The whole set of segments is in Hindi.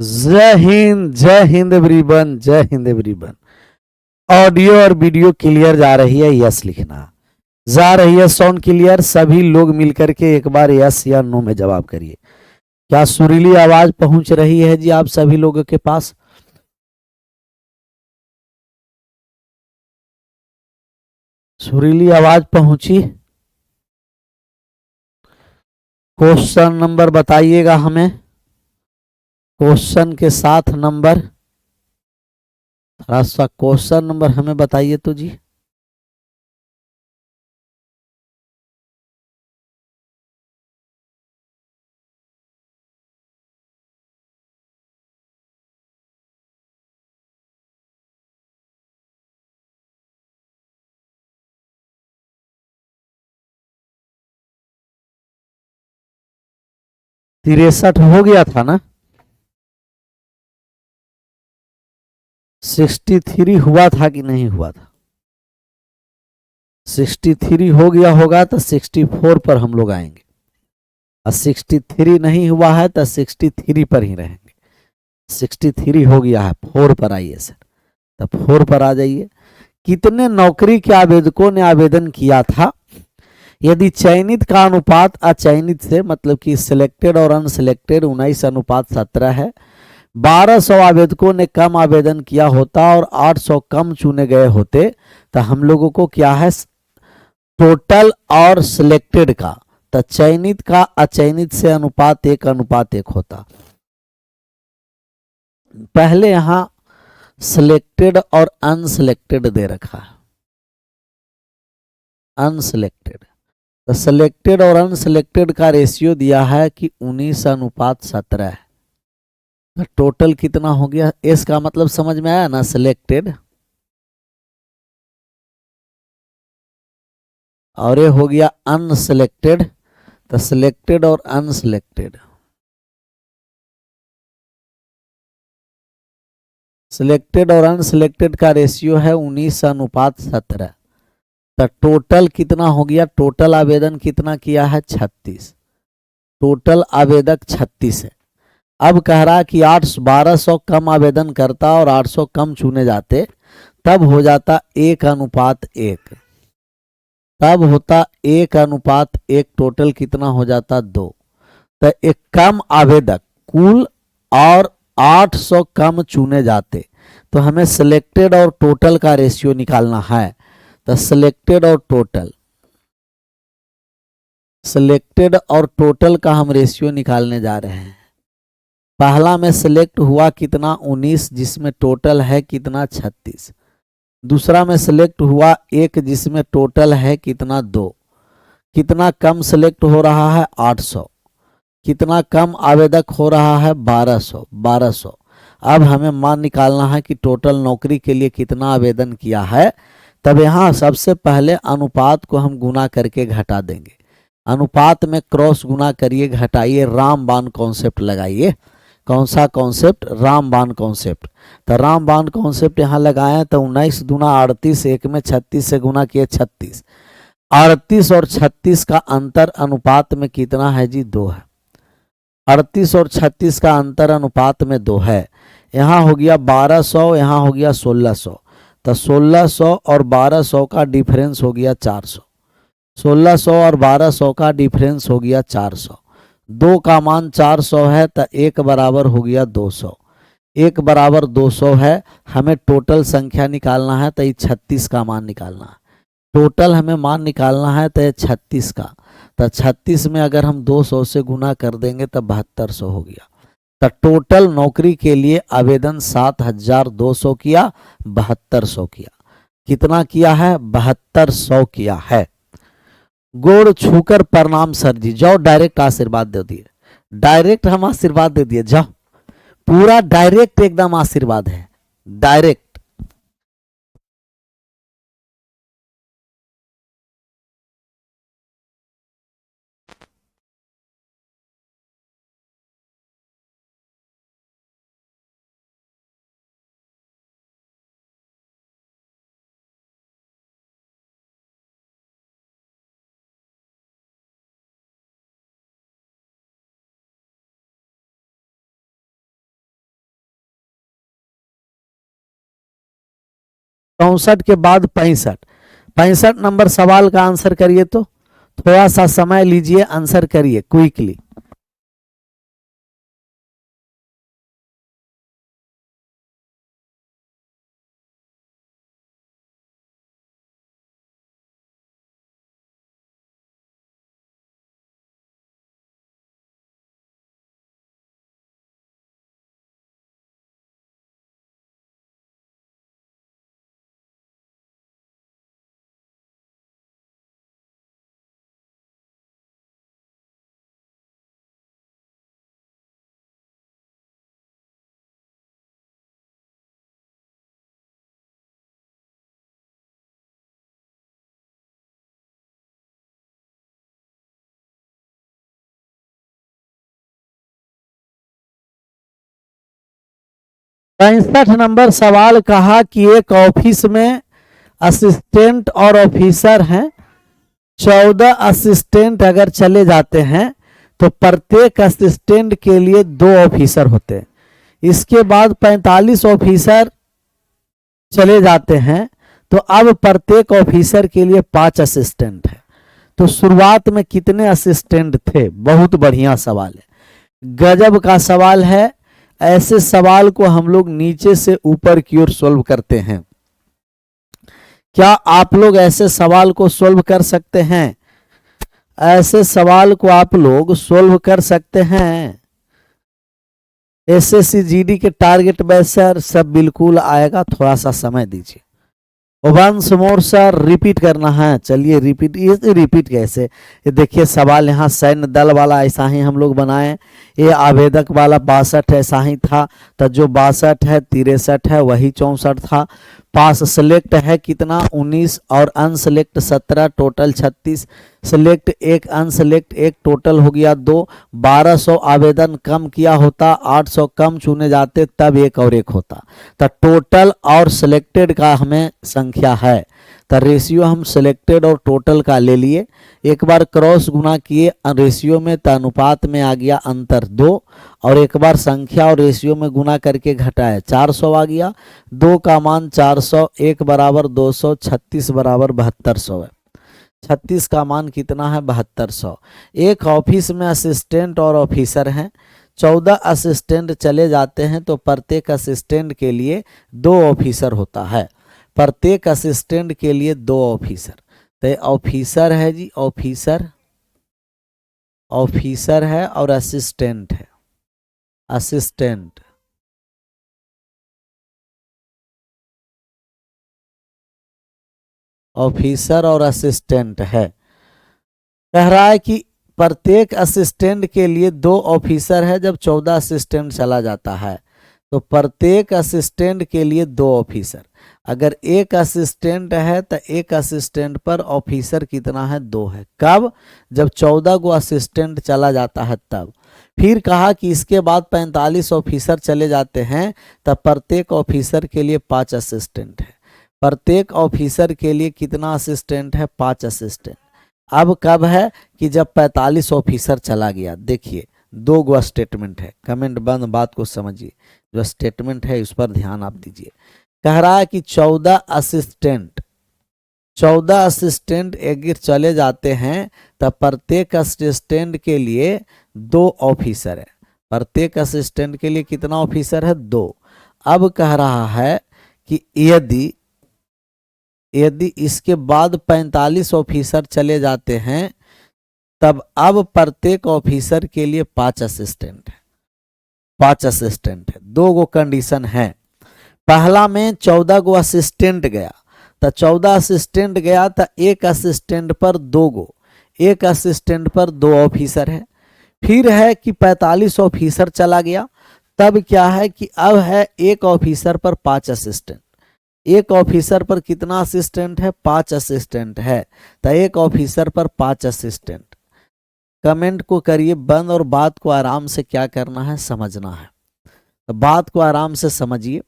जय हिंद एवरीवन, जय हिंद एवरीवन। ऑडियो और वीडियो क्लियर जा रही है? यस लिखना। जा रही है साउंड क्लियर? सभी लोग मिलकर के एक बार यस या नो में जवाब करिए। क्या सुरीली आवाज पहुंच रही है जी आप सभी लोगों के पास? सुरीली आवाज पहुंची? क्वेश्चन नंबर बताइएगा हमें, क्वेश्चन के साथ नंबर, थोड़ा सा क्वेश्चन नंबर हमें बताइए तो जी। तिरसठ हो गया था ना? 63 हुआ था कि नहीं हुआ था? 63 हो गया होगा तो 64 पर हम लोग आएंगे, और 63 नहीं हुआ है तो 63 पर ही रहेंगे। 63 हो गया है, 4 पर आइए सर। तो 4 पर आ जाइए। कितने नौकरी के आवेदकों ने आवेदन किया था? यदि चयनित का अनुपात अचयनित से, मतलब कि सिलेक्टेड और अनसिलेक्टेड 19:17 है, 1200 आवेदकों ने कम आवेदन किया होता और 800 कम चुने गए होते, तो हम लोगों को क्या है, टोटल और सिलेक्टेड का, तो चयनित का अचयनित से अनुपात एक होता। पहले यहां सिलेक्टेड और अनसिलेक्टेड दे रखा है, अनसिलेक्टेड। तो सिलेक्टेड और अनसिलेक्टेड का रेशियो दिया है कि 19:17 है। तो टोटल कितना हो गया? एस का मतलब समझ में आया ना, सिलेक्टेड, और ये हो गया अनसिलेक्टेड। तो सिलेक्टेड और अनसिलेक्टेड, सिलेक्टेड और अनसिलेक्टेड का रेशियो है 19:17। तो टोटल कितना हो गया? टोटल आवेदन कितना किया है? 36। टोटल आवेदक 36 है। अब कह रहा है कि 1200 कम आवेदन करता और 800 कम चुने जाते, तब हो जाता 1:1। तब होता 1:1। टोटल कितना हो जाता? 2। तो एक कम आवेदक कुल और 800 कम चुने जाते, तो हमें सिलेक्टेड और टोटल का रेशियो निकालना है। तो सिलेक्टेड और टोटल, सिलेक्टेड और टोटल का हम रेशियो निकालने जा रहे हैं। पहला में सिलेक्ट हुआ कितना? 19, जिसमें टोटल है कितना? 36। दूसरा में सिलेक्ट हुआ 1, जिसमें टोटल है कितना? 2। कितना कम सिलेक्ट हो रहा है? 800। कितना कम आवेदक हो रहा है? 1200। 1200। अब हमें मान निकालना है कि टोटल नौकरी के लिए कितना आवेदन किया है। तब यहाँ सबसे पहले अनुपात को हम गुना करके घटा देंगे। अनुपात में क्रॉस गुना करिए, घटाइए, रामबाण कॉन्सेप्ट लगाइए। कौन सा कॉन्सेप्ट? रामबाण कॉन्सेप्ट। तो रामबाण कॉन्सेप्ट यहाँ लगाए तो 19 दूना 38, एक में 36 से गुना किए 36। 38 और 36 का अंतर अनुपात में कितना है जी? 2 है। 38 और 36 का अंतर अनुपात में 2 है। यहाँ हो गया 1200, यहाँ हो गया 1600। तो 1600 और 1200 का डिफरेंस हो गया 400। 1600 और 1200 का डिफरेंस हो गया 400। 2 का मान 400 है तो 1 बराबर हो गया 200। 1 बराबर 200 है। हमें टोटल संख्या निकालना है तो ये 36 का मान निकालना है। टोटल हमें मान निकालना है तो ये 36 का। तो 36 में अगर हम 200 से गुना कर देंगे तो 7200 हो गया। तो टोटल नौकरी के लिए आवेदन 7200 किया, 7200 किया। कितना किया है? 7200 किया है। गोड़ छूकर प्रणाम सर जी। जाओ डायरेक्ट आशीर्वाद दे दिए, डायरेक्ट हम आशीर्वाद दे दिए, जाओ। पूरा डायरेक्ट एकदम आशीर्वाद है, डायरेक्ट। 64 के बाद 65, 65 नंबर सवाल का आंसर करिए। तो थोड़ा सा समय लीजिए, आंसर करिए क्विकली। पैंसठ नंबर सवाल कहा कि एक ऑफिस में असिस्टेंट और ऑफिसर हैं। 14 असिस्टेंट अगर चले जाते हैं तो प्रत्येक असिस्टेंट के लिए 2 ऑफिसर होते हैं। इसके बाद 45 ऑफिसर चले जाते हैं तो अब प्रत्येक ऑफिसर के लिए 5 असिस्टेंट है। तो शुरुआत में कितने असिस्टेंट थे? बहुत बढ़िया सवाल है, गजब का सवाल है। ऐसे सवाल को हम लोग नीचे से ऊपर की ओर सॉल्व करते हैं। क्या आप लोग ऐसे सवाल को सॉल्व कर सकते हैं? ऐसे सवाल को आप लोग सॉल्व कर सकते हैं? एसएससी जीडी के टारगेट में सर सब बिल्कुल आएगा, थोड़ा सा समय दीजिए। वंस मोर सर, रिपीट करना है। चलिए रिपीट, ये रिपीट कैसे? ये देखिए सवाल यहाँ सैन्य दल वाला ऐसा ही हम लोग बनाए, ये आवेदक वाला 62 ऐसा ही था। तो जो 62 है 63 है वही 64 था। पास सेलेक्ट है कितना? 19 और unselect 17, total 36। Select 1, unselect 1, total हो गया 2। 1200 आवेदन कम किया होता, 800 कम चुने जाते तब 1 और 1 होता। तो टोटल और सिलेक्टेड का हमें संख्या है, तो रेशियो हम सिलेक्टेड और टोटल का ले लिए। एक बार क्रॉस गुना किए रेशियो में तो अनुपात में आ गया अंतर 2, और एक बार संख्या और रेशियो में गुना करके घटाए 400 आ गया। 2 का मान 400, 1 बराबर 200, 36 बराबर 7200 है। 36 का मान कितना है? 7200। एक ऑफिस में असिस्टेंट और ऑफिसर हैं। 14 असिस्टेंट चले जाते हैं तो प्रत्येक असिस्टेंट के लिए 2 ऑफिसर होता है। प्रत्येक असिस्टेंट के लिए 2 ऑफिसर। तो ऑफिसर है जी, ऑफिसर, ऑफिसर है और असिस्टेंट है, असिस्टेंट। ऑफिसर और असिस्टेंट है। कह रहा है कि प्रत्येक असिस्टेंट के लिए 2 ऑफिसर है। जब 14 असिस्टेंट चला जाता है तो प्रत्येक असिस्टेंट के लिए 2 ऑफिसर। अगर एक असिस्टेंट है तो एक असिस्टेंट पर ऑफिसर कितना है? 2 है। कब? जब 14 को असिस्टेंट चला जाता है तब। फिर कहा कि इसके बाद 45 ऑफिसर चले जाते हैं तब प्रत्येक ऑफिसर के लिए 5 असिस्टेंट है। प्रत्येक ऑफिसर के लिए कितना असिस्टेंट है? 5 असिस्टेंट। अब कब है? कि जब 45 ऑफिसर चला गया। देखिए 2 गो स्टेटमेंट है, कमेंट बंद, बात को समझिए। जो स्टेटमेंट है उस पर ध्यान आप दीजिए। कह रहा है कि 14 असिस्टेंट, 14 असिस्टेंट एक चले जाते हैं तब प्रत्येक असिस्टेंट के लिए 2 ऑफिसर है। प्रत्येक असिस्टेंट के लिए कितना ऑफिसर है? 2। अब कह रहा है कि यदि इसके बाद 45 ऑफिसर चले जाते हैं तब अब प्रत्येक ऑफिसर के लिए 5 असिस्टेंट है। 5 असिस्टेंट है। 2 गो कंडीशन है। पहला में 14 गो असिस्टेंट गया, तो 14 असिस्टेंट गया तो एक असिस्टेंट पर 2 गो, एक असिस्टेंट पर 2 ऑफिसर है। फिर है कि 45 ऑफिसर चला गया, तब क्या है कि अब है एक ऑफिसर पर 5 असिस्टेंट। एक ऑफिसर पर कितना असिस्टेंट है? 5 असिस्टेंट है। तो एक ऑफिसर पर 5 असिस्टेंट। कमेंट को करिए बंद और बात को आराम से क्या करना है? समझना है। तो बात को आराम से समझिए।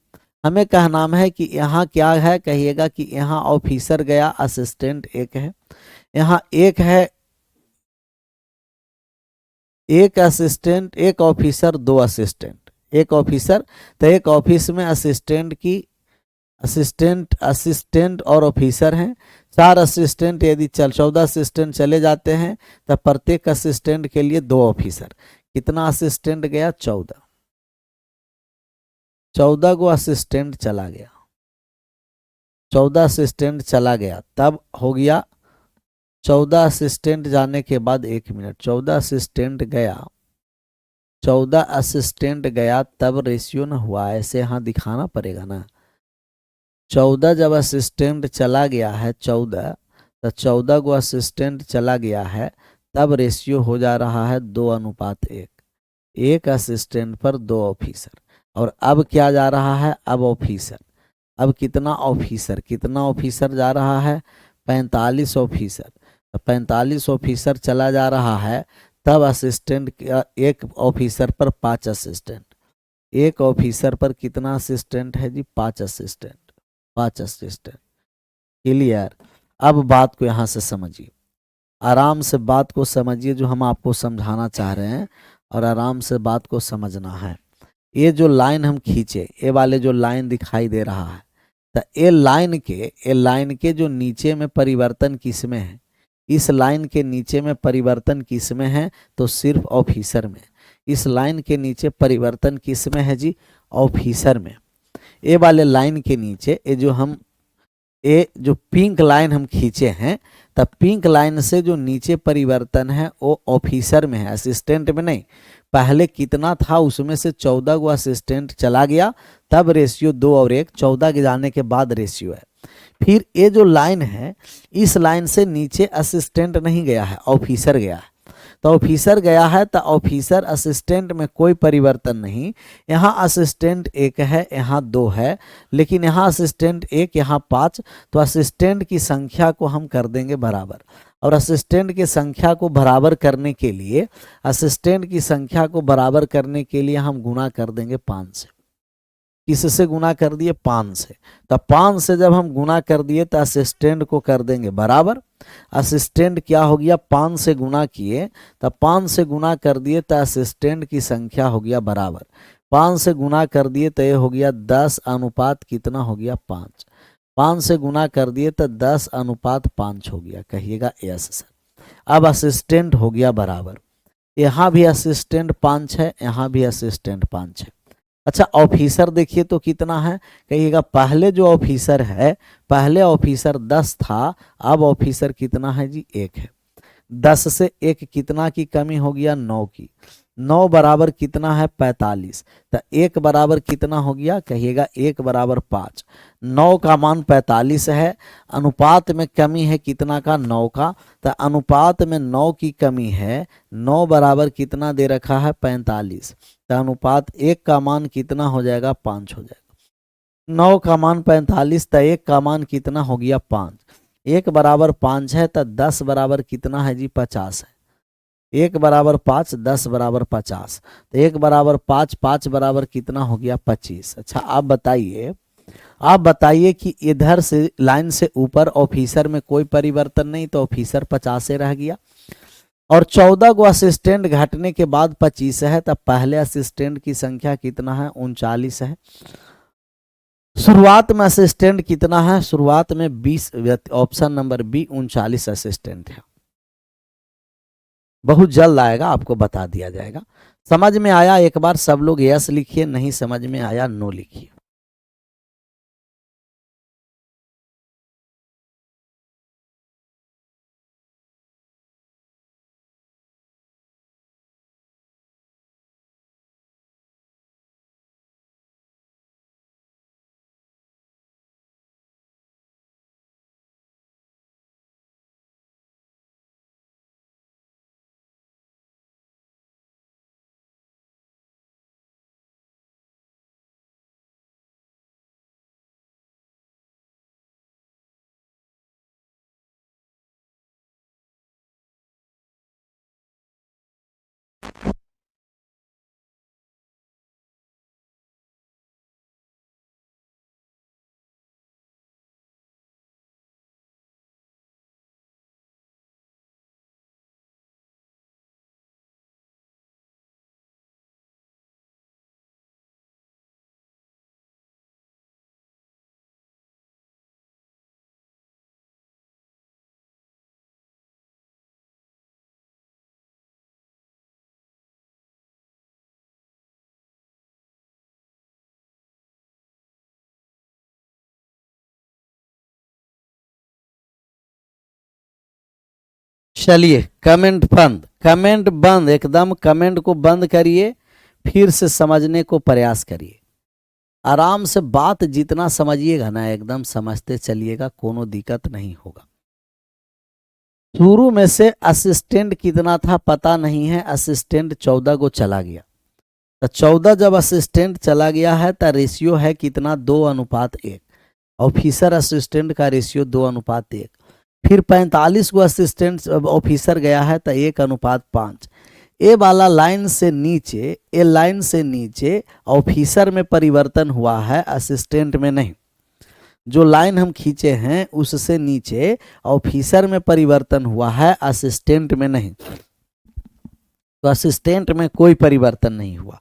हमें कहना है कि यहाँ क्या है? कहिएगा कि यहाँ ऑफिसर गया, असिस्टेंट एक है। यहाँ एक है, एक असिस्टेंट, एक ऑफिसर, 2 असिस्टेंट। एक ऑफिसर, तो एक ऑफिस में असिस्टेंट की असिस्टेंट असिस्टेंट और ऑफिसर हैं। 4 असिस्टेंट, यदि 14 असिस्टेंट चले जाते हैं तब प्रत्येक असिस्टेंट के लिए 2 ऑफिसर। कितना असिस्टेंट गया? 14। 14 को असिस्टेंट चला गया, 14 असिस्टेंट चला गया, तब हो गया 14 असिस्टेंट जाने के बाद 1 मिनट, 14 असिस्टेंट गया, 14 असिस्टेंट गया तब रेशियो ना हुआ, ऐसे यहाँ दिखाना पड़ेगा ना। 14 जब असिस्टेंट चला गया है 14, तो 14 को असिस्टेंट चला गया है तब रेशियो हो जा रहा है 2:1, एक असिस्टेंट पर 2 ऑफिसर। और अब क्या जा रहा है? अब ऑफिसर। अब कितना ऑफिसर, कितना ऑफिसर जा रहा है? 45 ऑफिसर। 45 ऑफिसर चला जा रहा है तब असिस्टेंट, एक ऑफिसर पर 5 असिस्टेंट। एक ऑफिसर पर कितना असिस्टेंट है जी? 5 असिस्टेंट, 5 असिस्टेंट। क्लियर? अब बात को यहाँ से समझिए, आराम से बात को समझिए जो हम आपको समझाना चाह रहे हैं, और आराम से बात को समझना है। ये जो लाइन हम खींचे, ये वाले जो लाइन दिखाई दे रहा है, तो ये लाइन के जो नीचे में परिवर्तन किस में है? इस लाइन के नीचे में परिवर्तन किस में है? तो सिर्फ ऑफिसर में। इस लाइन के नीचे परिवर्तन किस में है जी? ऑफिसर में। ये वाले लाइन के नीचे ये जो पिंक लाइन हम खींचे हैं, तब पिंक लाइन से जो नीचे परिवर्तन है वो ऑफिसर में है, असिस्टेंट में नहीं। पहले कितना था उसमें से 14 को असिस्टेंट चला गया तब रेशियो 2 और 1, 14 के जाने के बाद रेशियो है। फिर ये जो लाइन है, इस लाइन से नीचे असिस्टेंट नहीं गया है, ऑफिसर गया है। तो ऑफिसर गया है तो ऑफिसर असिस्टेंट में कोई परिवर्तन नहीं। यहाँ असिस्टेंट 1 है, यहाँ 2 है, लेकिन यहाँ असिस्टेंट 1, यहाँ 5। तो असिस्टेंट की संख्या को हम कर देंगे बराबर, और असिस्टेंट की संख्या को बराबर करने के लिए, असिस्टेंट की संख्या को बराबर करने के लिए हम गुणा कर देंगे 5 से। किससे गुणा कर दिए? 5 से। तो 5 से जब हम गुणा कर दिए तो असिस्टेंट को कर देंगे बराबर। असिस्टेंट क्या हो गया? 5 से गुणा किए, तो 5 से गुणा कर दिए तो असिस्टेंट की संख्या हो गया बराबर। 5 से गुणा कर दिए तो ये हो गया 10 अनुपात कितना हो गया? 5। 5 से गुणा कर दिए तो 10 अनुपात 5 हो गया। कहिएगा यस सर। अब असिस्टेंट हो गया बराबर, यहाँ भी असिस्टेंट 5 है, यहाँ भी असिस्टेंट 5 है। अच्छा, ऑफिसर देखिए तो कितना है? कहिएगा पहले जो ऑफिसर है, पहले ऑफिसर 10 था, अब ऑफिसर कितना है जी? 1 है। 10 से 1 कितना की कमी हो गया? 9 की। 9 बराबर कितना है? 45। तो 1 बराबर कितना हो गया? कहिएगा 1 बराबर 5। 9 का मान 45 है, अनुपात में कमी है कितना का? 9 का। तो अनुपात में 9 की कमी है, 9 बराबर कितना दे रखा है? 45। तो अनुपात 1 का मान कितना हो जाएगा? 5 हो जाएगा। 9 का मान 45, तो 1 का मान कितना हो गया? 5। 1 बराबर 5 है तो 10 बराबर कितना है जी? 50 है। 1 बराबर 5, 10 बराबर 50। तो 1 बराबर 5, 5 बराबर कितना हो गया? 25। अच्छा, आप बताइए कि इधर से लाइन से ऊपर ऑफिसर में कोई परिवर्तन नहीं, तो ऑफिसर 50 से रह गया। और 14 को असिस्टेंट घटने के बाद 25 है, तब पहले असिस्टेंट की संख्या कितना है? 39 है। शुरुआत में असिस्टेंट कितना है? शुरुआत में 20, ऑप्शन नंबर बी 39 असिस्टेंट है। बहुत जल्द आएगा, आपको बता दिया जाएगा। समझ में आया? एक बार सब लोग यस लिखिए, नहीं समझ में आया नो लिखिए। चलिए कमेंट बंद, कमेंट बंद, एकदम कमेंट को बंद करिए, फिर से समझने को प्रयास करिए। आराम से बात जितना समझिएगा ना एकदम समझते चलिएगा, कोनो दिक्कत नहीं होगा। शुरू में से असिस्टेंट कितना था पता नहीं है, असिस्टेंट 14 को चला गया। तो 14 जब असिस्टेंट चला गया है तो रेशियो है कितना, 2:1। ऑफिसर असिस्टेंट का रेशियो 2:1। फिर 45 को असिस्टेंट ऑफिसर गया है तो 1:5। ए वाला लाइन से नीचे, ए लाइन से नीचे ऑफिसर में परिवर्तन हुआ है, असिस्टेंट में नहीं। जो लाइन हम खींचे हैं उससे नीचे ऑफिसर में परिवर्तन हुआ है, असिस्टेंट में नहीं। तो असिस्टेंट में कोई परिवर्तन नहीं हुआ।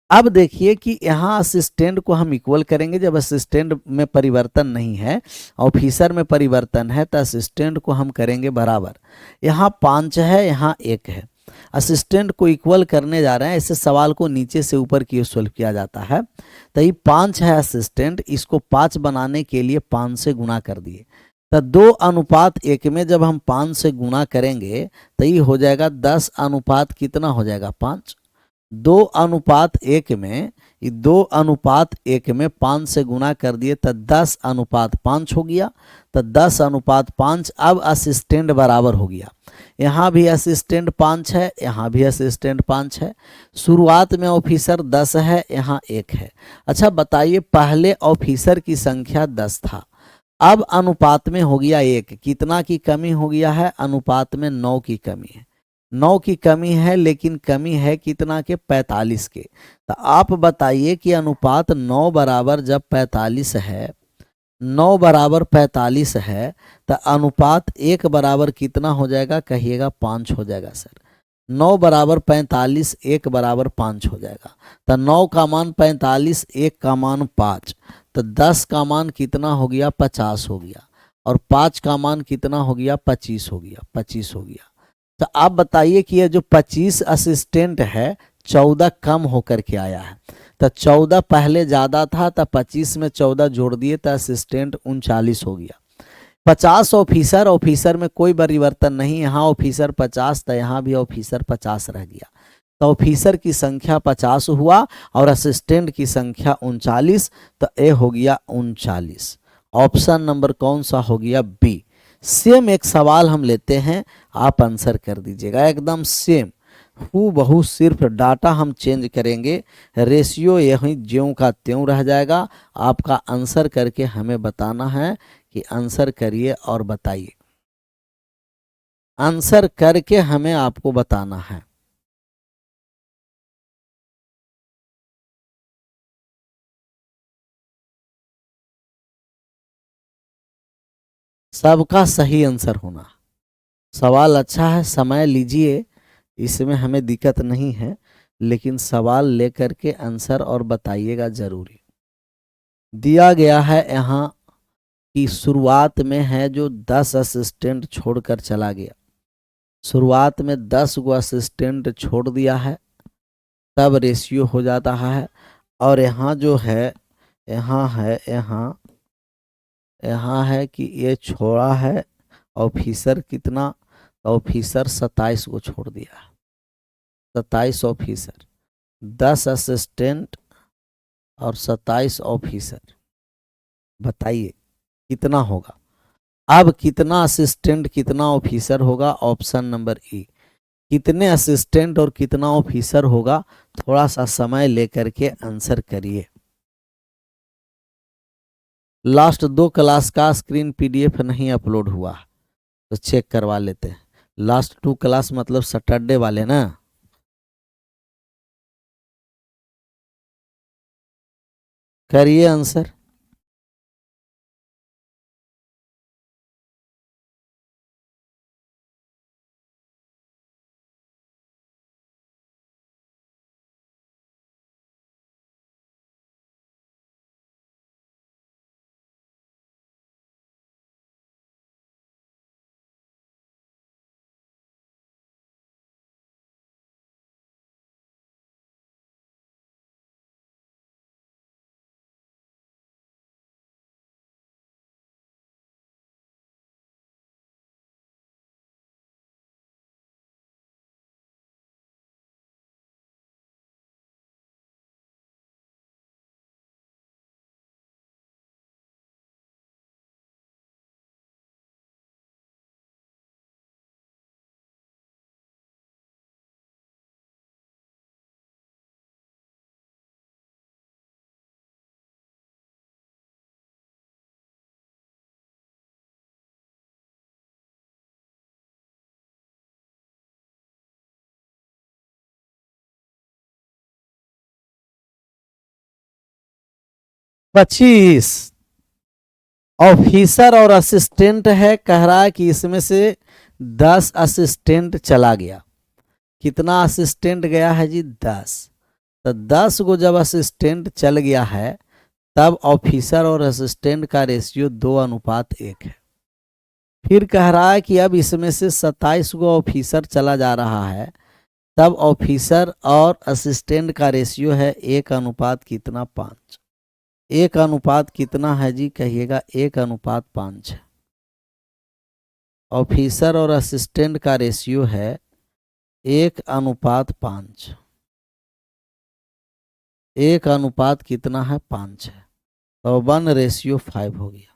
अब देखिए कि यहाँ असिस्टेंट को हम इक्वल करेंगे, जब असिस्टेंट में परिवर्तन नहीं है, ऑफिसर में परिवर्तन है, तो असिस्टेंट को हम करेंगे बराबर। यहाँ 5 है, यहाँ 1 है, असिस्टेंट को इक्वल करने जा रहे हैं। ऐसे सवाल को नीचे से ऊपर की ओर सॉल्व किया जाता है। तो ये 5 है असिस्टेंट, इसको 5 बनाने के लिए 5 से गुणा कर दिए। तो 2:1 में जब हम 5 से गुणा करेंगे तो ये हो जाएगा 10 कितना हो जाएगा, 5। 2:1 में, 2:1 में 5 से गुणा कर दिए तो 10:5 हो गया। तो 10:5 अब असिस्टेंट बराबर हो गया। यहाँ भी असिस्टेंट 5 है, यहाँ भी असिस्टेंट 5 है। शुरुआत में ऑफिसर 10 है, यहाँ 1 है। अच्छा बताइए, पहले ऑफिसर की संख्या 10 था, अब अनुपात में हो गया 1। कितना की कमी हो गया है, अनुपात में 9 की कमी है। 9 की कमी है, लेकिन कमी है कितना के, 45 के। तो आप बताइए कि अनुपात 9 बराबर जब 45 है, 9 बराबर 45 है, तो अनुपात 1 बराबर कितना हो जाएगा, कहिएगा 5 हो जाएगा सर। 9 बराबर 45, 1 बराबर 5 हो जाएगा। तो 9 का मान 45, 1 का मान 5, तो 10 का मान कितना हो गया, 50 हो गया। और 5 का मान कितना हो गया, 25 हो गया, 25 हो गया। तो आप बताइए कि ये जो 25 असिस्टेंट है, 14 कम होकर के आया है। तो 14 पहले ज़्यादा था, तो 25 में 14 जोड़ दिए तो असिस्टेंट 39 हो गया। 50 ऑफिसर, ऑफिसर में कोई परिवर्तन नहीं, यहाँ ऑफिसर 50 था, यहाँ भी ऑफिसर 50 रह गया। तो ऑफिसर की संख्या 50 हुआ और असिस्टेंट की संख्या 39। तो ए हो गया 39। ऑप्शन नंबर कौन सा हो गया, बी। सेम एक सवाल हम लेते हैं, आप आंसर कर दीजिएगा एकदम सेम हूबहू, सिर्फ डाटा हम चेंज करेंगे, रेशियो यही ज्यों का त्यों रह जाएगा। आपका आंसर करके हमें बताना है कि आंसर करिए और बताइए, आंसर करके हमें आपको बताना है। सबका सही आंसर होना। सवाल अच्छा है, समय लीजिए, इसमें हमें दिक्कत नहीं है, लेकिन सवाल लेकर के आंसर और बताइएगा जरूरी। दिया गया है यहाँ कि शुरुआत में है जो 10 असिस्टेंट छोड़कर चला गया, शुरुआत में 10 को असिस्टेंट छोड़ दिया है, तब रेशियो हो जाता है। और यहाँ जो है, यहाँ है, यहाँ है कि ये छोड़ा है ऑफिसर कितना, ऑफिसर 27 को छोड़ दिया है। 27 ऑफिसर, 10 असिस्टेंट और 27 ऑफिसर, बताइए कितना होगा। अब कितना असिस्टेंट कितना ऑफिसर होगा, ऑप्शन नंबर ई। कितने असिस्टेंट और कितना ऑफिसर होगा, थोड़ा सा समय लेकर के आंसर करिए। लास्ट 2 क्लास का स्क्रीन पीडीएफ नहीं अपलोड हुआ, तो चेक करवा लेते हैं। लास्ट 2 क्लास मतलब सैटरडे वाले ना। करिए आंसर। 25 ऑफिसर और असिस्टेंट है, कह रहा है कि इसमें से 10 असिस्टेंट चला गया। कितना असिस्टेंट गया है जी? 10। तो 10 को जब असिस्टेंट चल गया है तब ऑफिसर और असिस्टेंट का रेशियो 2:1 है। फिर कह रहा है कि अब इसमें से 27 को ऑफिसर चला जा रहा है, तब ऑफिसर और असिस्टेंट का रेशियो है 1:5। 1 कितना है जी? कहिएगा 1:5 है। ऑफिसर और असिस्टेंट का रेशियो है 1:5। 1 कितना है? 5 है। तो 1:5 हो गया।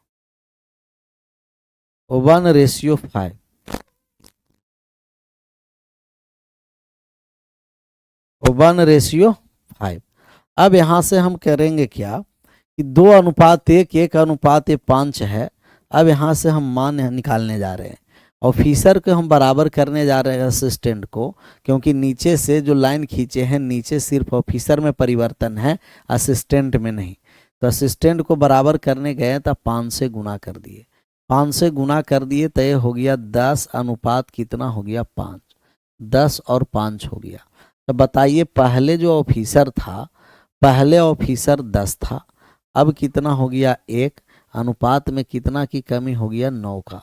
1:5। 1:5। अब यहां से हम करेंगे क्या कि 2:1, 1:5 है। अब यहाँ से हम मान निकालने जा रहे हैं। ऑफिसर को हम बराबर करने जा रहे हैं असिस्टेंट को, क्योंकि नीचे से जो लाइन खींचे हैं नीचे सिर्फ ऑफिसर में परिवर्तन है, असिस्टेंट में नहीं। तो असिस्टेंट को बराबर करने गए तो 5 से गुना कर दिए। 5 से गुना कर दिए तो ये हो गया 10 अनुपात कितना हो गया? 5। 10 और 5 हो गया। तो बताइए पहले जो ऑफिसर था, पहले ऑफिसर 10 था, अब कितना हो गया? 1। अनुपात में कितना की कमी हो गया? 9 का।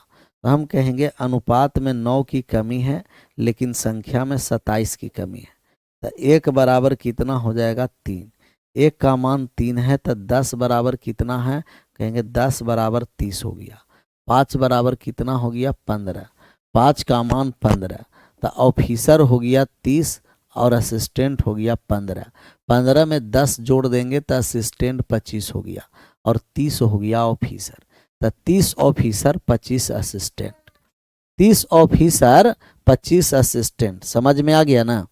तो हम कहेंगे अनुपात में 9 की कमी है लेकिन संख्या में 27 की कमी है। तो 1 बराबर कितना हो जाएगा? 3। 1 का मान 3 है तो 10 बराबर कितना है? कहेंगे 10 बराबर 30 हो गया। 5 बराबर कितना हो गया? 15। 5 का मान 15। तो ऑफिसर हो गया 30 और असिस्टेंट हो गया 15। 15 में 10 जोड़ देंगे तो असिस्टेंट 25 हो गया और 30 हो गया ऑफिसर। तो 30 ऑफिसर 25 असिस्टेंट। 30 officer 25 assistant. समझ में आ गया ना?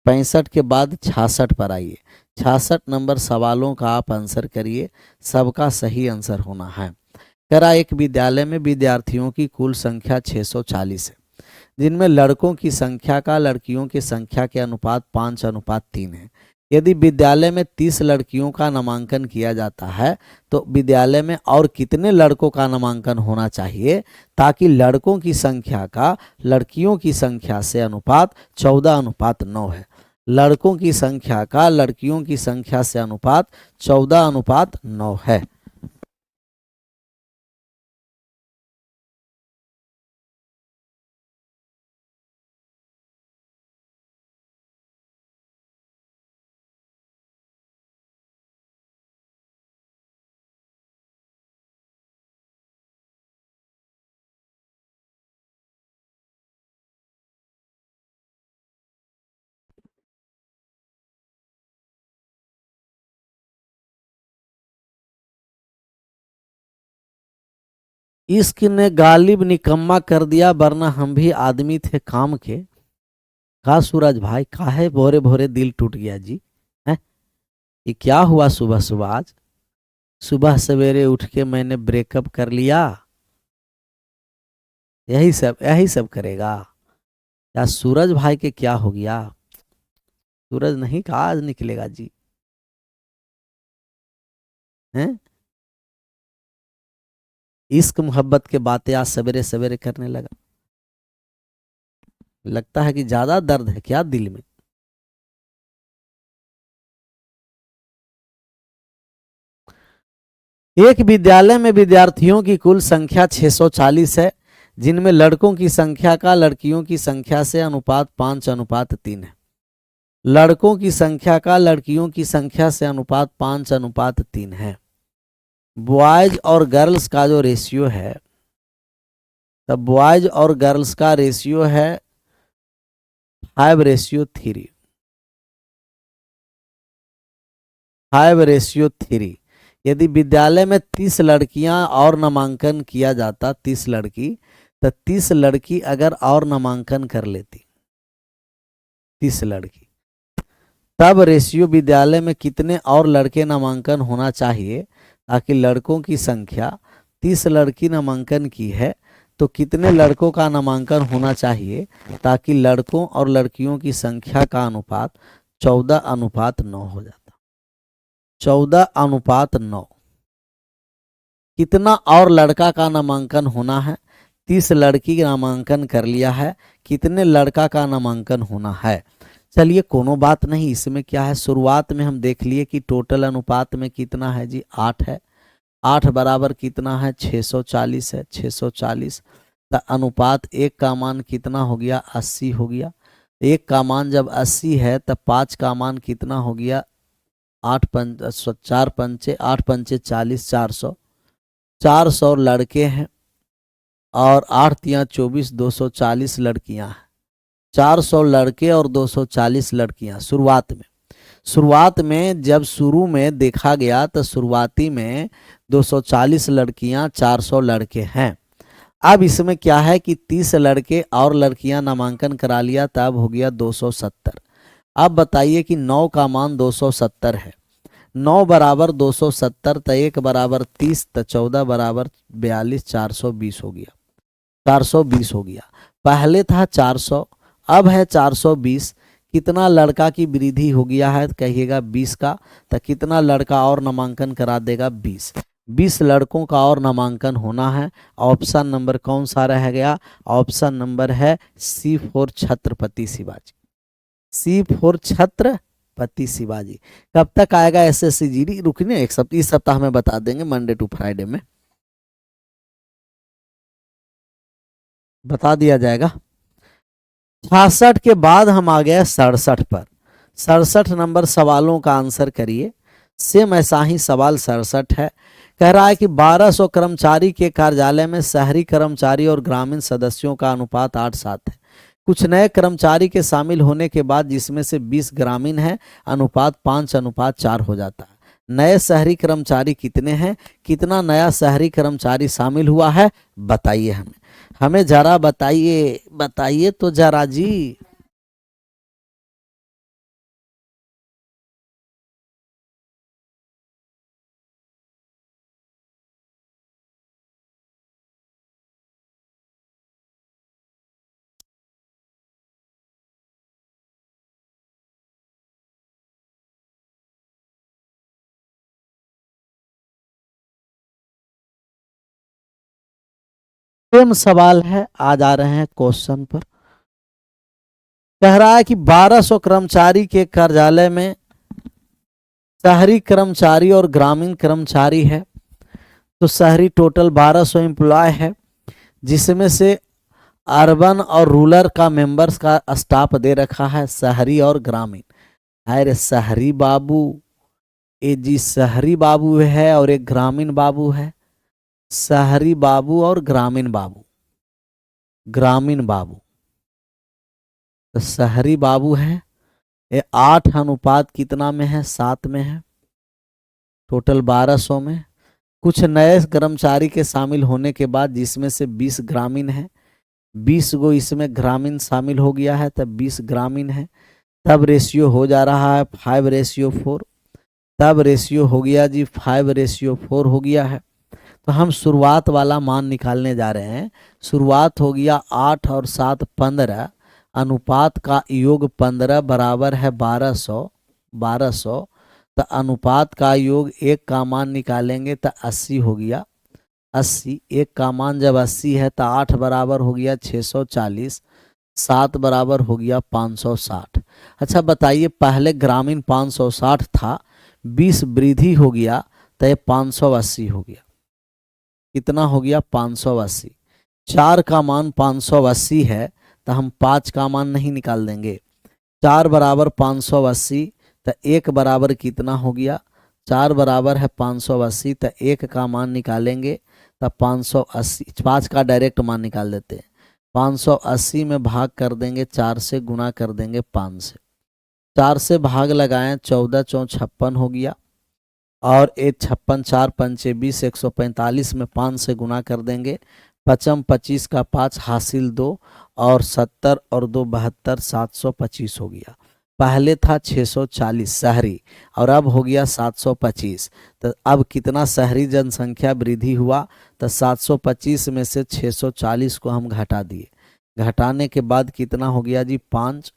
65 के बाद 66 पर आइए। 66 नंबर सवालों का आप आंसर करिए, सबका सही आंसर होना है। करा एक विद्यालय में विद्यार्थियों की कुल संख्या 640 है, जिनमें लड़कों की संख्या का लड़कियों की संख्या के अनुपात 5:3 है। यदि विद्यालय में 30 लड़कियों का नामांकन किया जाता है तो विद्यालय में और कितने लड़कों का नामांकन होना चाहिए ताकि लड़कों की संख्या का लड़कियों की संख्या से अनुपात 14:9 है। लड़कों की संख्या का लड़कियों की संख्या से अनुपात 14:9 है। इश्क ने गालिब निकम्मा कर दिया, वरना हम भी आदमी थे काम के। का सूरज भाई, काहे भोरे भोरे दिल टूट गया जी? है ये क्या हुआ सुबह सुबह? आज सुबह सवेरे उठ के मैंने ब्रेकअप कर लिया, यही सब करेगा? या सूरज भाई के क्या हो गया? सूरज नहीं का आज निकलेगा जी? हैं? इश्क मोहब्बत के बातें आज सवेरे सवेरे करने लगा। लगता है कि ज्यादा दर्द है क्या दिल में? एक विद्यालय में विद्यार्थियों की कुल संख्या 640 है, जिनमें लड़कों की संख्या का लड़कियों की संख्या से अनुपात 5:3 है। लड़कों की संख्या का लड़कियों की संख्या से अनुपात 5:3 है। बॉयज और गर्ल्स का जो रेशियो है, तब बॉयज और गर्ल्स का रेशियो है 5:3। 5:3। यदि विद्यालय में 30 लड़कियां और नामांकन किया जाता, 30 लड़की, तो 30 लड़की अगर और नामांकन कर लेती, 30 लड़की, तब रेशियो विद्यालय में कितने और लड़के नामांकन होना चाहिए ताकि लड़कों की संख्या, 30 लड़की नामांकन की है तो कितने लड़कों का नामांकन होना चाहिए ताकि लड़कों और लड़कियों की संख्या का अनुपात 14:9 हो जाता। 14:9। कितना और लड़का का नामांकन होना है? 30 लड़की का नामांकन कर लिया है, कितने लड़का का नामांकन होना है? चलिए कोनो बात नहीं, इसमें क्या है, शुरुआत में हम देख लिए कि टोटल अनुपात में कितना है जी, 8 है। 8 बराबर कितना है, 640 है। 640 तो अनुपात 1 का मान कितना हो गया, 80 हो गया। 1 का मान जब 80 है तब 5 का मान कितना हो गया, 4 पंचे 8 पंचे 40, 400। 400 लड़के हैं और 8 तिया 24, 240 लड़कियां हैं। 400 लड़के और 240 लड़कियां शुरुआत में जब शुरू में देखा गया तो शुरुआती में 240 लड़कियां, 400 लड़के हैं। अब इसमें क्या है कि 30 लड़के और लड़कियां नामांकन करा लिया, तब हो गया 270। अब बताइए कि 9 का मान 270 है। 9 बराबर 270 तो 1 बराबर 30 तो 14 बराबर 42, 420 हो गया। 420 हो गया। पहले था 400, अब है 420। कितना लड़का की वृद्धि हो गया है, कहिएगा 20 का। तो कितना लड़का और नामांकन करा देगा, 20। 20 लड़कों का और नामांकन होना है। ऑप्शन नंबर कौन सा रह गया, ऑप्शन नंबर है C4 छत्रपति शिवाजी। C4 छत्रपति शिवाजी। कब तक आएगा SSC जीडी, रुकने एक सप्ताह, इस सप्ताह में बता देंगे, मंडे टू फ्राइडे में बता दिया जाएगा। 66 के बाद हम आ गए 67 पर। 67 नंबर सवालों का आंसर करिए। सेम ऐसा ही सवाल 67 है। कह रहा है कि 1200 कर्मचारी के कार्यालय में शहरी कर्मचारी और ग्रामीण सदस्यों का अनुपात 8:7 है। कुछ नए कर्मचारी के शामिल होने के बाद जिसमें से 20 ग्रामीण है, अनुपात 5:4 हो जाता है। नए शहरी कर्मचारी कितने हैं, कितना नया शहरी कर्मचारी शामिल हुआ है, बताइए हमें जरा बताइए तो जरा जी। सेम सवाल है, आ जा रहे हैं क्वेश्चन पर। कह रहा है कि 1200 कर्मचारी के कार्यालय में शहरी कर्मचारी और ग्रामीण कर्मचारी है। तो शहरी टोटल 1200 एम्प्लॉय है, जिसमें से अर्बन और रूरल का मेंबर्स का स्टाफ दे रखा है, शहरी और ग्रामीण। अरे शहरी बाबू, ये जी शहरी बाबू है और एक ग्रामीण बाबू है। शहरी बाबू और ग्रामीण बाबू, तो शहरी बाबू है, ये 8 अनुपात कितना में है, 7 में है। टोटल 1200 में कुछ नए कर्मचारी के शामिल होने के बाद जिसमें से 20 ग्रामीण है, 20 गो इसमें ग्रामीण शामिल हो गया है, तब 20 ग्रामीण है। तब रेशियो हो जा रहा है 5:4। तब रेशियो हो गया जी 5:4 हो गया है। तो हम शुरुआत वाला मान निकालने जा रहे हैं। शुरुआत हो गया 8 और 7 15, अनुपात का योग 15 बराबर है 1200। तो अनुपात का योग 1 का मान निकालेंगे तो 80 हो गया। 80, 1 का मान जब 80 है तो 8 बराबर हो गया 640, 7 बराबर हो गया 560। अच्छा बताइए, पहले ग्रामीण 560 था, 20 वृद्धि हो गया तो ये 580 हो गया। कितना हो गया, 580। 4 का मान 580 है तो हम 5 का मान नहीं निकाल देंगे। 4 बराबर 580 तो 1 बराबर कितना हो गया, 4 बराबर है 580 तो 1 का मान निकालेंगे तो 580। 5 का डायरेक्ट मान निकाल देते हैं। 580 में भाग कर देंगे, 4 से गुना कर देंगे 5 से। 4 से भाग लगाएं, 14 चौं 56 हो गया। और 56, 4 पंचे 20, 145 में 5 से गुना कर देंगे। 5 25 का 5 हासिल 2 और 70 और 2 72, 725 हो गया। पहले था 640 शहरी और अब हो गया 725। तो अब कितना शहरी जनसंख्या वृद्धि हुआ, तो 725 में से 640 को हम घटा दिए। घटाने के बाद कितना हो गया जी 5,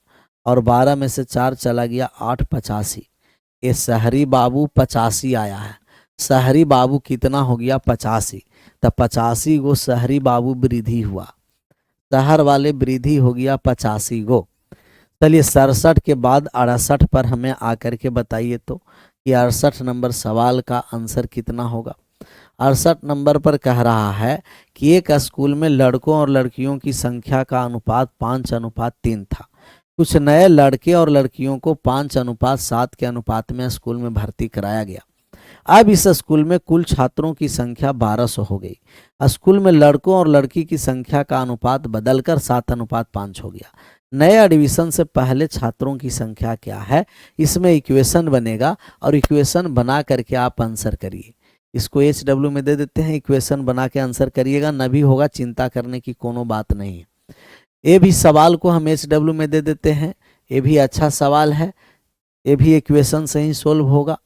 और 12 में से 4 चला गया 8, 85। ये शहरी बाबू 85 आया है। शहरी बाबू कितना हो गया 85, तो 85 गो शहरी बाबू वृद्धि हुआ, शहर वाले वृद्धि हो गया 85 गो। चलिए 67 के बाद 68 पर हमें आकर के बताइए तो कि 68 नंबर सवाल का आंसर कितना होगा। 68 नंबर पर कह रहा है कि एक स्कूल में लड़कों और लड़कियों की संख्या का अनुपात 5:3 था। कुछ नए लड़के और लड़कियों को 5:7 के अनुपात में स्कूल में भर्ती कराया गया। अब इस स्कूल में कुल छात्रों की संख्या 1200 हो गई। स्कूल में लड़कों और लड़की की संख्या का अनुपात बदलकर 7:5 हो गया। नए एडमिशन से पहले छात्रों की संख्या क्या है, इसमें इक्वेशन बनेगा और इक्वेशन बना करके आप आंसर करिए। इसको HW में दे देते हैं, इक्वेशन बना के आंसर करिएगा, न भी होगा चिंता करने की कोनो बात नहीं है। ये भी सवाल को हम HW में दे देते हैं, ये भी अच्छा सवाल है, ये भी इक्वेशन से ही सोल्व होगा।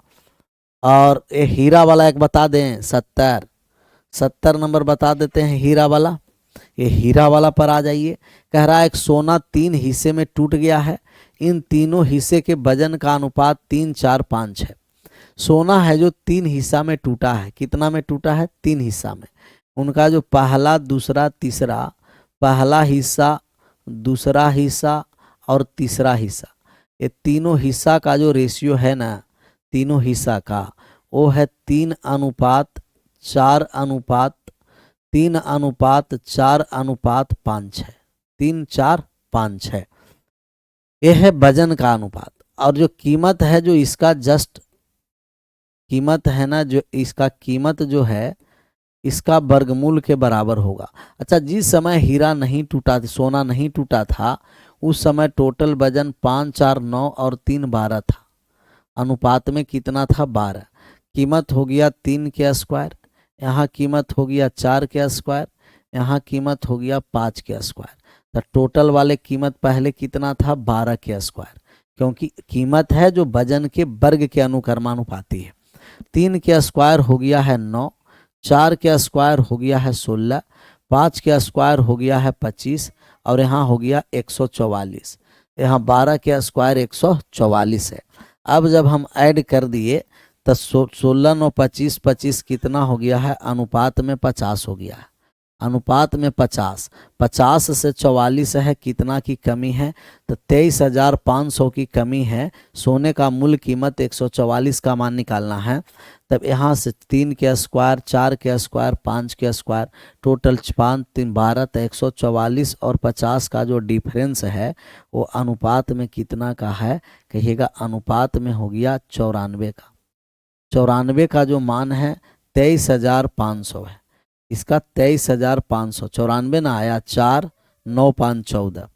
और ये हीरा वाला एक बता दें, 70 नंबर बता देते हैं हीरा वाला। ये हीरा वाला पर आ जाइए। कह रहा है एक सोना 3 हिस्से में टूट गया है, इन तीनों हिस्से के वजन का अनुपात 3, 4, 5 है। सोना है जो 3 हिस्सा में टूटा है, कितना में टूटा है, 3 हिस्सा में। उनका जो पहला, दूसरा, तीसरा, पहला हिस्सा, दूसरा हिस्सा और तीसरा हिस्सा, ये तीनों हिस्सा का जो रेशियो है ना, तीनों हिस्सा का, वो है 3:4:5 है। 3, 4, 5 है। यह है वजन का अनुपात। और जो कीमत है, जो इसका जस्ट कीमत है ना, जो इसका कीमत जो है, इसका वर्गमूल के बराबर होगा। अच्छा, जिस समय हीरा नहीं टूटा, सोना नहीं टूटा था, उस समय टोटल वजन 5, 4, 9 और 3, 12 था। अनुपात में कितना था, 12। कीमत हो गया 3 के स्क्वायर, यहाँ कीमत हो गया 4 के स्क्वायर, यहाँ कीमत हो गया 5 के स्क्वायर। तो टोटल वाले कीमत पहले कितना था, 12 के स्क्वायर, क्योंकि कीमत है जो वजन के वर्ग के अनुक्रमानुपाती है। 3 के स्क्वायर हो गया है 9, 4 के स्क्वायर हो गया है 16, 5 के स्क्वायर हो गया है 25 और यहाँ हो गया 144। यहाँ 12 के स्क्वायर 144 है। अब जब हम ऐड कर दिए तो 16, 9, 25, 25 कितना हो गया है, अनुपात में 50 हो गया है। अनुपात में 50, 50 से 44 है, कितना की कमी है, तो 23,500 की कमी है। सोने का मूल कीमत 144 का मान निकालना है। तब यहाँ से 3 के स्क्वायर, 4 के स्क्वायर, 5 के स्क्वायर, टोटल 5, 3, 12, तो 144 और 50 का जो डिफरेंस है वो अनुपात में कितना का है, कहिएगा अनुपात में हो गया 94 का। 94 का जो मान है 23,500 है, इसका 23,500, 94 ना आया, 4, 9, 5, 14,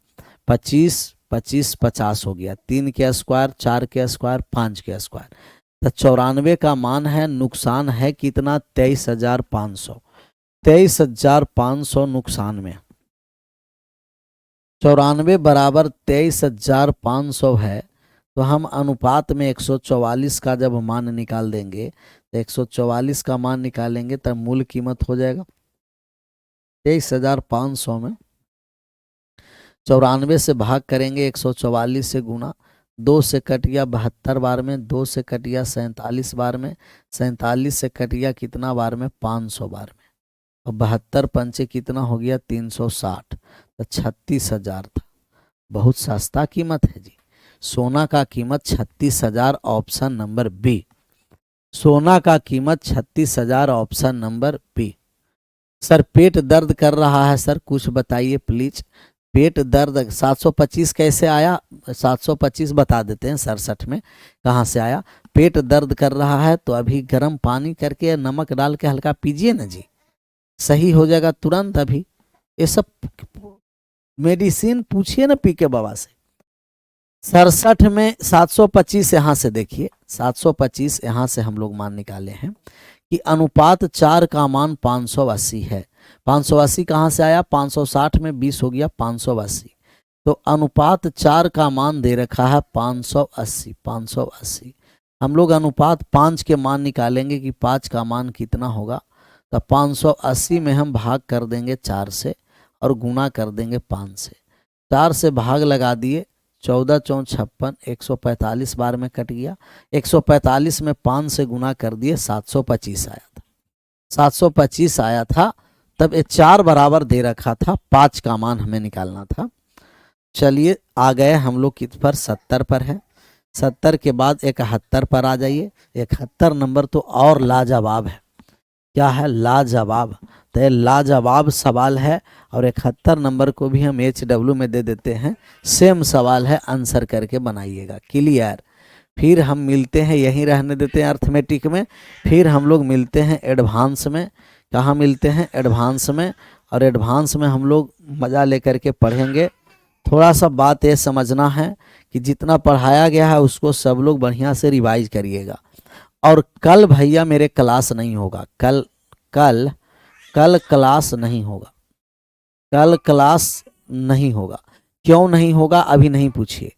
25, 25, 50 हो गया। 3 के स्क्वायर, 4 के स्क्वायर, 5 के स्क्वायर, तो 94 का मान है। नुकसान है कितना, 23,500। 23,500 नुकसान में, 94 बराबर 23,500 है। तो हम अनुपात में 144 का जब मान निकाल देंगे, तो 144 का मान निकालेंगे तब मूल कीमत हो जाएगा 23,500 में 94 से भाग करेंगे, 144 से गुना, 2 से कट गया 72 बार में, 2 से कट गया 47 बार में, 47 से कट गया कितना बार में, 500 बार में, और 72 पंचे कितना हो गया, 360, तो 36,000 था। बहुत सस्ता कीमत है जी। सोना का कीमत 36,000, ऑप्शन नंबर बी। सोना का कीमत 36,000, ऑप्शन नंबर बी। सर पेट दर्द कर रहा है, सर कुछ बताइए प्लीज। पेट दर्द 725 कैसे आया, 725 बता देते हैं, 67 में कहाँ से आया। पेट दर्द कर रहा है तो अभी गर्म पानी करके नमक डाल के हल्का पीजिए ना जी, सही हो जाएगा तुरंत। अभी ये सब मेडिसिन पूछिए ना पी के बाबा से। 67 में 725 यहाँ से देखिए, 725 यहाँ से हम लोग मान निकाले हैं कि अनुपात 4 का मान 580 है। 580 कहाँ से आया, 560 में 20 हो गया 580, तो अनुपात 4 का मान दे रखा है 580। 580 हम लोग अनुपात 5 के मान निकालेंगे कि 5 का मान कितना होगा, तो 580 में हम भाग कर देंगे 4 से और गुना कर देंगे 5 से। 4 से भाग लगा दिए, 14 चौं 56, 145 बार में कट गया। 145 में 5 से गुना कर दिए, 725 आया था। 725 आया था। तब ये 4 बराबर दे रखा था, 5 का मान हमें निकालना था। चलिए आ गए हम लोग किस पर, 70 पर है। 70 के बाद 71 पर आ जाइए। 71 नंबर तो और लाजवाब है। क्या है? लाजवाब। तो ये लाजवाब सवाल है और 71 नंबर को भी हम HW में दे देते हैं। सेम सवाल है, आंसर करके बनाइएगा। क्लियर? फिर हम मिलते हैं, यहीं रहने देते हैं अर्थमेटिक में। फिर हम लोग मिलते हैं एडवांस में। कहाँ मिलते हैं? एडवांस में। और एडवांस में हम लोग मज़ा लेकर के पढ़ेंगे। थोड़ा सा बात ये समझना है कि जितना पढ़ाया गया है उसको सब लोग बढ़िया से रिवाइज करिएगा। और कल भैया मेरे क्लास नहीं होगा। कल क्लास नहीं होगा। कल क्लास नहीं होगा। क्यों नहीं होगा अभी नहीं पूछिए।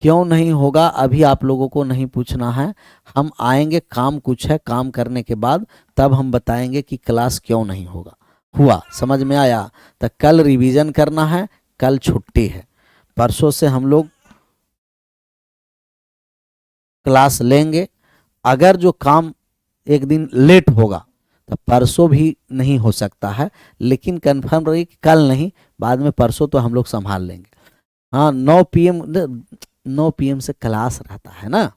क्यों नहीं होगा अभी आप लोगों को नहीं पूछना है। हम आएंगे, काम कुछ है, काम करने के बाद तब हम बताएंगे कि क्लास क्यों नहीं होगा। हुआ? समझ में आया? तो कल रिवीजन करना है, कल छुट्टी है। परसों से हम लोग क्लास लेंगे। अगर जो काम एक दिन लेट होगा तो परसों भी नहीं हो सकता है, लेकिन कंफर्म रही कि कल नहीं, बाद में परसों तो हम लोग संभाल लेंगे। हाँ, 9 PM से क्लास रहता है ना,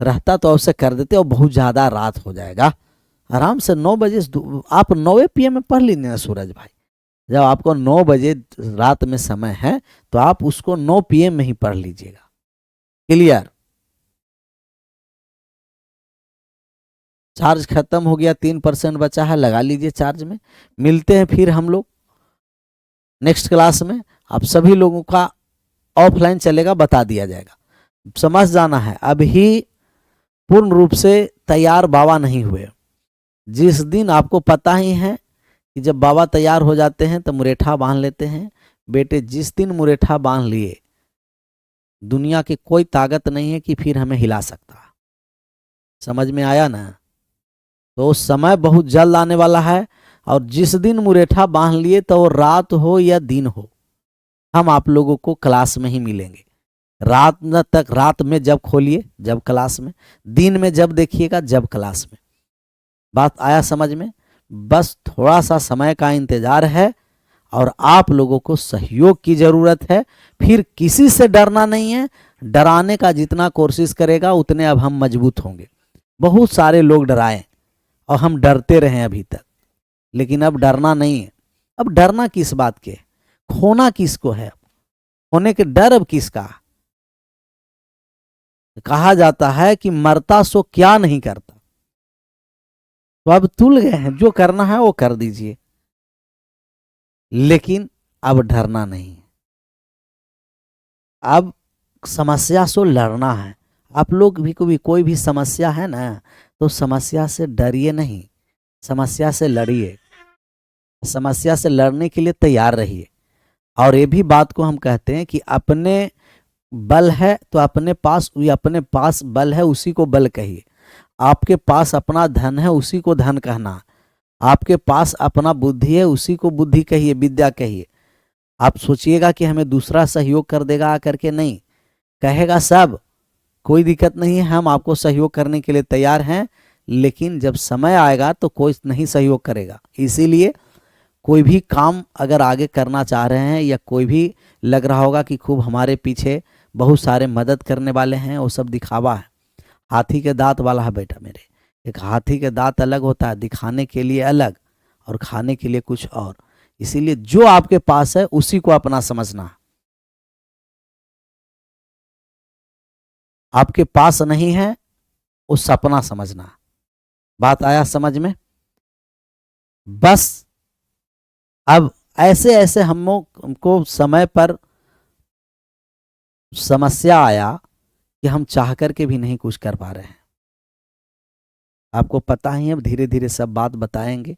रहता तो अवश्य कर देते और बहुत ज़्यादा रात हो जाएगा। आराम से 9 बजे आप 9 PM में पढ़ लीजिए ना सूरज भाई। जब आपको 9 बजे रात में समय है तो आप उसको 9 PM में ही पढ़ लीजिएगा। क्लियर? चार्ज खत्म हो गया, 3% बचा है, लगा लीजिए चार्ज में। मिलते हैं फिर हम लोग नेक्स्ट क्लास में। आप सभी लोगों का ऑफलाइन चलेगा, बता दिया जाएगा। समझ जाना है, अभी पूर्ण रूप से तैयार बाबा नहीं हुए। जिस दिन आपको पता ही है कि जब बाबा तैयार हो जाते हैं तो मुरेठा बांध लेते हैं। बेटे जिस दिन मुरेठा बांध लिए, दुनिया की कोई ताकत नहीं है कि फिर हमें हिला सकता। समझ में आया ना? तो समय बहुत जल्द आने वाला है। और जिस दिन मुरेठा बांध लिए तो वो रात हो या दिन हो, हम आप लोगों को क्लास में ही मिलेंगे। रात में जब खोलिए जब क्लास में, दिन में जब देखिएगा जब क्लास में। बात आया समझ में? बस थोड़ा सा समय का इंतजार है और आप लोगों को सहयोग की जरूरत है। फिर किसी से डरना नहीं है। डराने का जितना कोशिश करेगा उतने अब हम मजबूत होंगे। बहुत सारे लोग डराए और हम डरते रहे अभी तक, लेकिन अब डरना नहीं है। अब डरना किस बात के? खोना किसको है? खोने के डर अब किसका? कहा जाता है कि मरता सो क्या नहीं करता। तो अब तुल गए हैं, जो करना है वो कर दीजिए, लेकिन अब डरना नहीं। अब समस्या से लड़ना है। आप लोग भी कोई भी समस्या है ना, तो समस्या से डरिए नहीं, समस्या से लड़िए। समस्या से लड़ने के लिए तैयार रहिए। और ये भी बात को हम कहते हैं कि अपने बल है तो अपने पास बल है उसी को बल कहिए। आपके पास अपना धन है उसी को धन कहना। आपके पास अपना बुद्धि है उसी को बुद्धि कहिए, विद्या कहिए। आप सोचिएगा कि हमें दूसरा सहयोग कर देगा आकर के, नहीं कहेगा सब, कोई दिक्कत नहीं है, हम आपको सहयोग करने के लिए तैयार हैं, लेकिन जब समय आएगा तो कोई नहीं सहयोग करेगा। इसीलिए कोई भी काम अगर आगे करना चाह रहे हैं या कोई भी लग रहा होगा कि खूब हमारे पीछे बहुत सारे मदद करने वाले हैं, वो सब दिखावा है। हाथी के दांत वाला है बेटा मेरे। एक हाथी के दांत अलग होता है, दिखाने के लिए अलग और खाने के लिए कुछ और। इसीलिए जो आपके पास है उसी को अपना समझना। आपके पास नहीं है वो सपना समझना। बात आया समझ में? बस अब ऐसे ऐसे हमको समय पर समस्या आया कि हम चाह करके भी नहीं कुछ कर पा रहे हैं। आपको पता ही है, अब धीरे धीरे सब बात बताएंगे।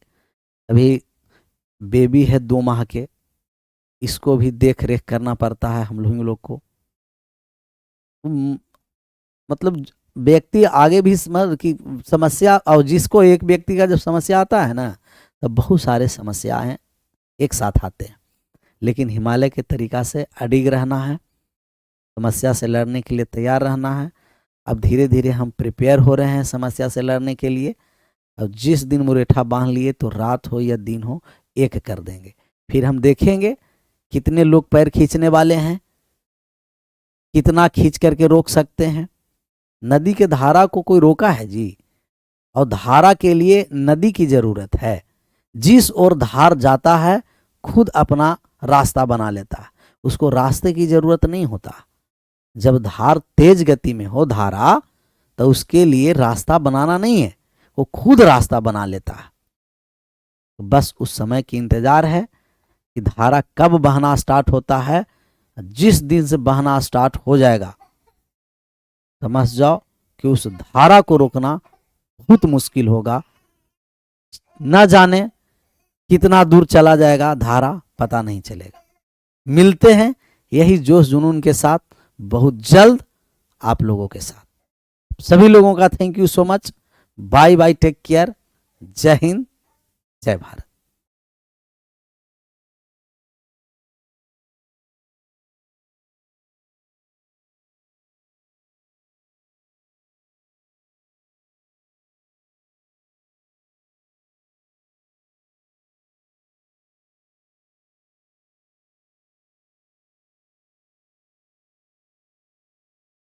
अभी बेबी है 2 माह के, इसको भी देख रेख करना पड़ता है हम लोग को। मतलब व्यक्ति आगे भी की समस्या, और जिसको एक व्यक्ति का जब समस्या आता है ना, तो बहुत सारे समस्याएं एक साथ आते हैं। लेकिन हिमालय के तरीका से अडिग रहना है, समस्या से लड़ने के लिए तैयार रहना है। अब धीरे धीरे हम प्रिपेयर हो रहे हैं समस्या से लड़ने के लिए। और जिस दिन मुरेठा बांध लिए तो रात हो या दिन हो एक कर देंगे। फिर हम देखेंगे कितने लोग पैर खींचने वाले हैं, कितना खींच करके रोक सकते हैं। नदी के धारा को कोई रोका है जी? और धारा के लिए नदी की जरूरत है। जिस ओर धार जाता है खुद अपना रास्ता बना लेता है, उसको रास्ते की जरूरत नहीं होता। जब धार तेज गति में हो धारा, तो उसके लिए रास्ता बनाना नहीं है, वो खुद रास्ता बना लेता है। तो बस उस समय की इंतजार है कि धारा कब बहना स्टार्ट होता है। जिस दिन से बहना स्टार्ट हो जाएगा समझ जाओ कि उस धारा को रोकना बहुत मुश्किल होगा। न जाने कितना दूर चला जाएगा धारा, पता नहीं चलेगा। मिलते हैं यही जोश जुनून के साथ बहुत जल्द आप लोगों के साथ। सभी लोगों का thank you so much. Bye bye, take care. जय हिंद, जय भारत।